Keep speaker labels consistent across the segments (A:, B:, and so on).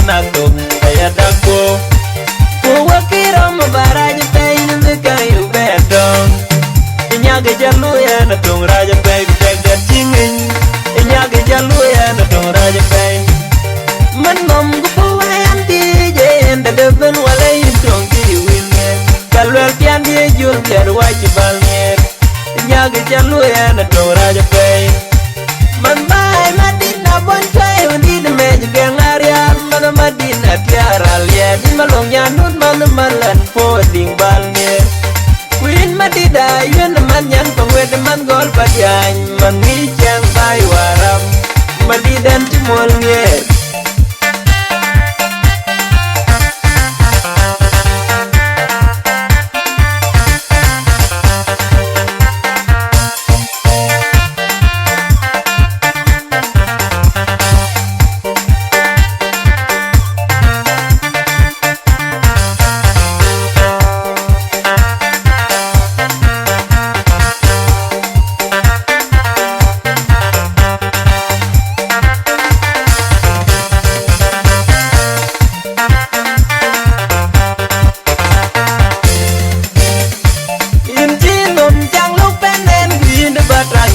A: buruan aku kayak dakbo. Wakiro mabaraja pay nunduka yu bedong. Inyaga jalu ya na tong raja pay gudega tingin. Inyaga jalu ya na tong raja pay. Manom gupo wayan DJ enda deben wala yintong kiri wilnge. Kalwel pian dia jul pian waji balnge. Inyaga jalu ya na tong raja pay. Man bay madina bon chay undi de meja gengaria. Mana madina tiara liya di malong yanut mana malan po ding balnge. Queen madida yun man yan pangwed man gol padyan. Man ngijang bay waram madidan timol nge.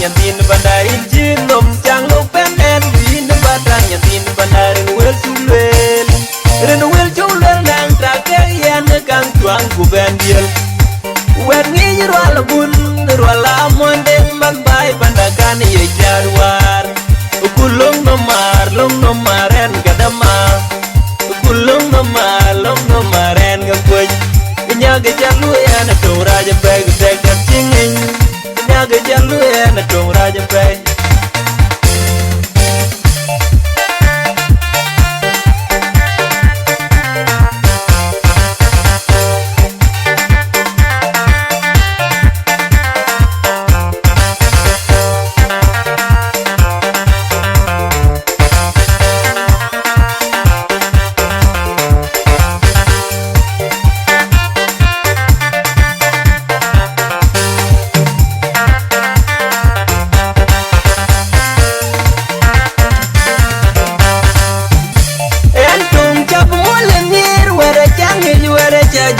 A: Tin bandar injin nom jang lo penden win badan ya tin bandar wel sulel ren wel sulel nang trakter yan kang tuang ku bendiel wer ngi rola bun rola monde man bay pandakan ye jarwar kulung no maren gadama kulung no maren ngapoj nyaga jalu ya na to raja bag tek tingin. Nyaga jalu ya na tong raja pay.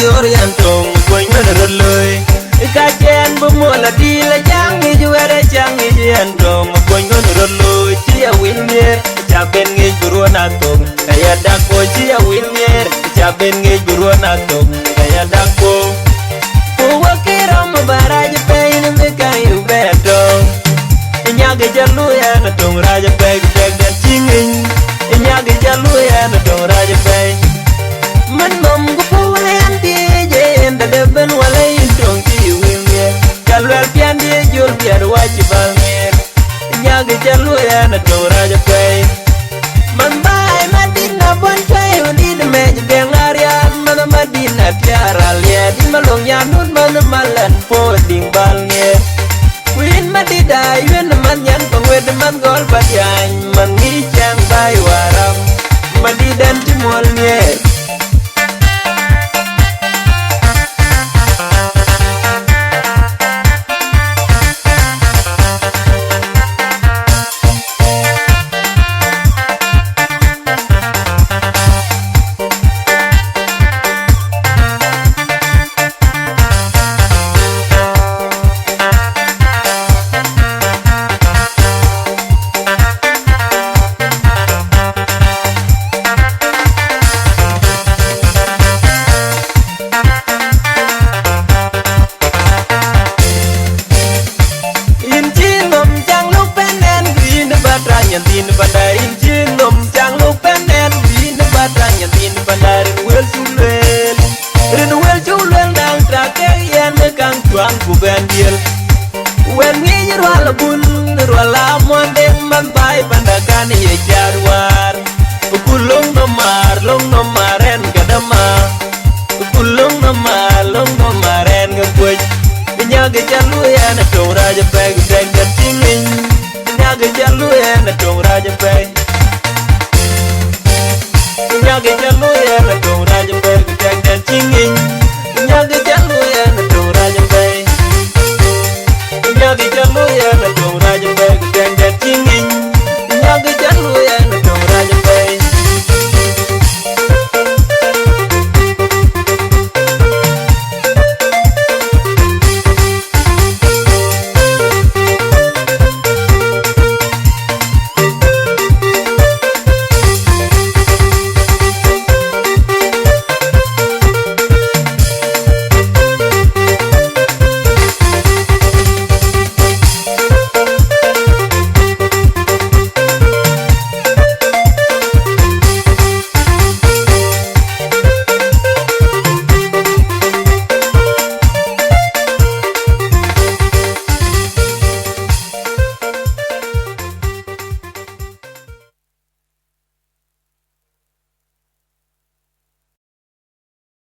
A: Jor yantong koy ngana loy ka chen bu mola di la jang ni juere jang ni yantong koy ngana loy ti a winner ja ben ngi buruan atong kaya dak ko ti a winner ja ben ngi buruan atong kaya dak ko wakiro mabaraja pay nunde kayu bedong. Inyaga jalu ya na tong raja pay gudega tingin. Inyaga jalu ya na tong raja pay. Manom gupo wayan DJ enda deben wala yintong kiri wilnge. Kalwel pian dia jul pian waji balnge. Inyaga jalu ya na tong raja pay. Man bay madina bon chay undi de meja gengaria. Mana madina tiara liya di malong yanut mana malan po ding balnge. Queen madida yun man yan pangwed man gol padyan. Man ngijang bay waram madidan timol nge. Tin bandar injin nom jang lo penden win badan ya tin bandar wel sulel ren wel sulel nang trakter yan kang tuang ku bendiel wen ngi rola bun rola monde man bay pandakan ye jarwar kulung no maren gadama kulung no maren ngapoj nyaga jalu ya na tong raja pay gudega tingin. Nyaga jalu ya na tong raja pay. Nyaga jalu ya na